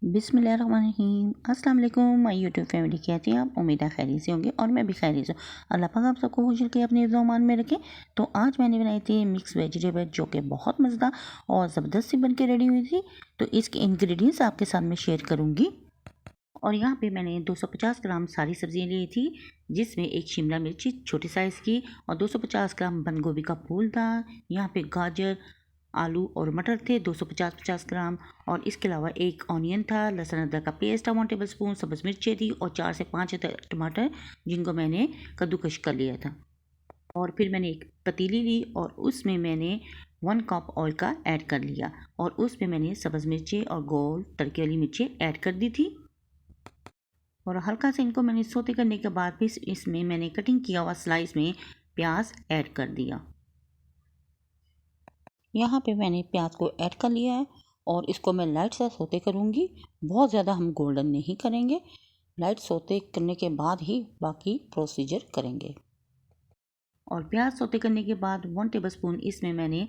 बिस्मिल्लाहिर्रहमानिर्रहीम। अस्सलाम वालेकुम माय यूट्यूब फैमिली, कैसे हैं आप? उम्मीद है खैरियत से होंगे और मैं भी खैरियत से हूँ। अल्लाह पाक आप सबको खुश रखे, अपने ज़मान में रखें। तो आज मैंने बनाई थी मिक्स वेजिटेबल, जो कि बहुत मज़ेदार और ज़बरदस्त सी बन के रेडी हुई थी। तो इसके इंग्रेडिएंट्स आपके साथ में शेयर करूँगी। और यहाँ पे मैंने 250 ग्राम सारी सब्जियाँ ली थी, जिसमें एक शिमला मिर्ची छोटी साइज़ की और 250 ग्राम बंद गोभी का फूल था। यहाँ पे गाजर, आलू और मटर थे 250 ग्राम। और इसके अलावा एक ऑनियन था, लहसुन अदरक का पेस्ट था 1 टेबल स्पून, सब्ज़ मिर्चें थी और 4 से 5 टमाटर, जिनको मैंने कद्दूकश कर लिया था। और फिर मैंने एक पतीली ली और उसमें मैंने 1 कप ऑयल का ऐड कर लिया और उसमें मैंने सब्ज़ मिर्चें और गोल तड़के वाली मिर्चें ऐड कर दी थी। और हल्का से इनको मैंने सोते करने के बाद फिर इसमें मैंने कटिंग किया हुआ स्लाइस में प्याज ऐड कर दिया। यहाँ पे मैंने प्याज को ऐड कर लिया है और इसको मैं लाइट सा सोते करूँगी। बहुत ज़्यादा हम गोल्डन नहीं करेंगे, लाइट सोते करने के बाद ही बाकी प्रोसीजर करेंगे। और प्याज सोते करने के बाद 1 टेबल स्पून इसमें मैंने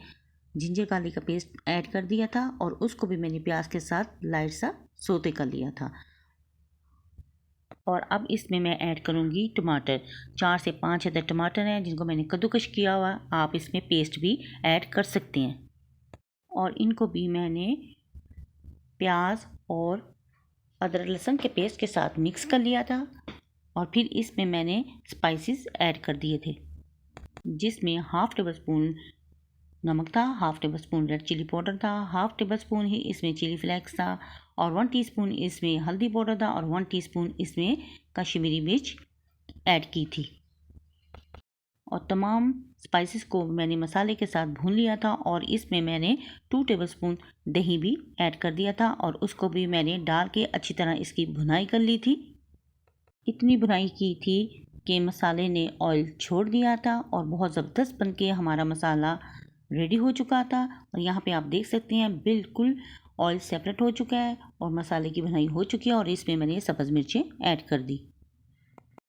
जिंजर गार्लिक का पेस्ट ऐड कर दिया था और उसको भी मैंने प्याज के साथ लाइट सा सोते कर लिया था। और अब इसमें मैं ऐड करूँगी टमाटर। 4 से 5 अदर टमाटर हैं, जिनको मैंने कद्दूकश किया हुआ। आप इसमें पेस्ट भी ऐड कर सकते हैं। और इनको भी मैंने प्याज और अदरक लहसुन के पेस्ट के साथ मिक्स कर लिया था। और फिर इसमें मैंने स्पाइसेस ऐड कर दिए थे, जिसमें हाफ़ टेबल स्पून नमक था, half tablespoon red chilli powder था, हाफ़ टेबल स्पून ही इसमें चिली फ्लेक्स था और 1 टीस्पून इसमें हल्दी पाउडर था और 1 टीस्पून इसमें कश्मीरी मिर्च ऐड की थी। और तमाम स्पाइसेस को मैंने मसाले के साथ भून लिया था और इसमें मैंने 2 टेबलस्पून दही भी ऐड कर दिया था और उसको भी मैंने डाल के अच्छी तरह इसकी भुनाई कर ली थी। इतनी भुनाई की थी कि मसाले ने ऑयल छोड़ दिया था और बहुत ज़बरदस्त बन के हमारा मसाला रेडी हो चुका था। और यहाँ पे आप देख सकते हैं बिल्कुल ऑयल सेपरेट हो चुका है और मसाले की भुनाई हो चुकी है। और इसमें मैंने सब्ज़ मिर्चें ऐड कर दी।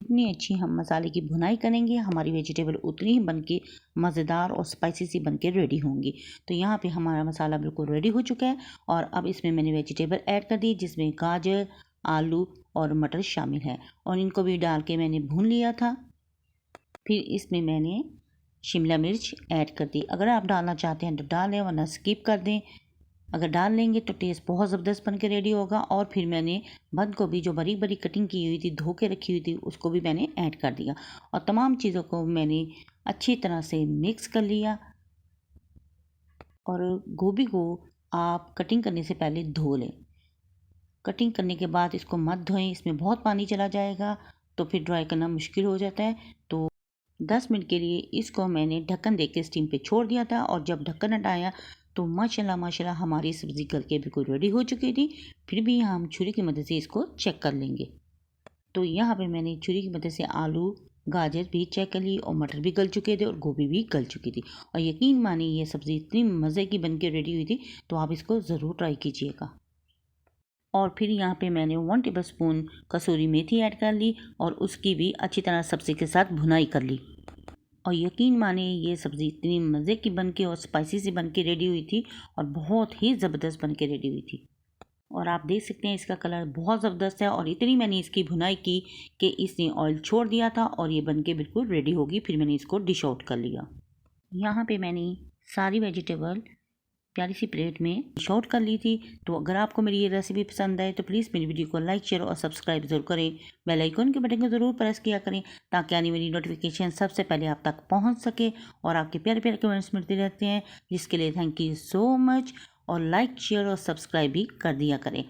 जितनी अच्छी हम मसाले की भुनाई करेंगे, हमारी वेजिटेबल उतनी ही बन के मज़ेदार और स्पाइसी सी बन के रेडी होंगी। तो यहाँ पे हमारा मसाला बिल्कुल रेडी हो चुका है और अब इसमें मैंने वेजिटेबल ऐड कर दी, जिसमें गाजर, आलू और मटर शामिल है और इनको भी डाल के मैंने भून लिया था। फिर इसमें मैंने शिमला मिर्च ऐड कर दी। अगर आप डालना चाहते हैं तो डालें, वरना स्किप कर दें। अगर डाल लेंगे तो टेस्ट बहुत ज़बरदस्त बन के रेडी होगा। और फिर मैंने बंद गोभी जो बारीक बारीक कटिंग की हुई थी, धो के रखी हुई थी, उसको भी मैंने ऐड कर दिया और तमाम चीज़ों को मैंने अच्छी तरह से मिक्स कर लिया। और गोभी को आप कटिंग करने से पहले धो लें। कटिंग करने के बाद इसको मत धोएं, इसमें बहुत पानी चला जाएगा तो फिर ड्राई करना मुश्किल हो जाता है। तो 10 मिनट के लिए इसको मैंने ढक्कन दे के स्टीम पे छोड़ दिया था और जब ढक्कन हटाया तो माशाल्लाह माशाल्लाह हमारी सब्ज़ी गल के बिल्कुल रेडी हो चुकी थी। फिर भी हम छुरी की मदद से इसको चेक कर लेंगे। तो यहाँ पे मैंने छुरी की मदद से आलू, गाजर भी चेक कर ली और मटर भी गल चुके थे और गोभी भी गल चुकी थी। और यकीन मानिए ये सब्ज़ी इतनी मज़े की बन के रेडी हुई थी, तो आप इसको ज़रूर ट्राई कीजिएगा। और फिर यहाँ पे मैंने 1 टेबल स्पून कसूरी मेथी ऐड कर ली और उसकी भी अच्छी तरह सब्ज़ी के साथ भुनाई कर ली। और यकीन मानिए ये सब्ज़ी इतनी मज़े की बन के और स्पाइसी सी बन के रेडी हुई थी और बहुत ही ज़बरदस्त बन के रेडी हुई थी। और आप देख सकते हैं इसका कलर बहुत ज़बरदस्त है और इतनी मैंने इसकी भुनाई की कि इसने ऑयल छोड़ दिया था और ये बन के बिल्कुल रेडी होगी। फिर मैंने इसको डिश आउट कर लिया। यहाँ पे मैंने सारी वेजिटेबल प्यारी सी प्लेट में डिश आउट कर ली थी। तो अगर आपको मेरी ये रेसिपी पसंद आए तो प्लीज़ मेरी वीडियो को लाइक, शेयर और सब्सक्राइब ज़रूर करें। बेल आइकन के बटन को ज़रूर प्रेस किया करें ताकि आने वाली नोटिफिकेशन सबसे पहले आप तक पहुंच सके। और आपके प्यारे प्यारे कमेंट्स मिलते रहते हैं, जिसके लिए थैंक यू सो मच। और लाइक, शेयर और सब्सक्राइब भी कर दिया करें।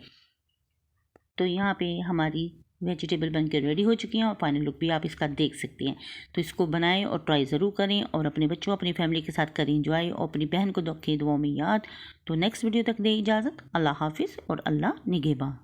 तो यहाँ पे हमारी वेजिटेबल बन के रेडी हो चुकी हैं और फाइनल लुक भी आप इसका देख सकते हैं। तो इसको बनाएं और ट्राई ज़रूर करें और अपने बच्चों, अपनी फैमिली के साथ करें इंजॉय और अपनी बहन को रखें दुआओं में याद। तो नेक्स्ट वीडियो तक दें इजाज़त। अल्लाह हाफिज़ और अल्लाह निगहबान।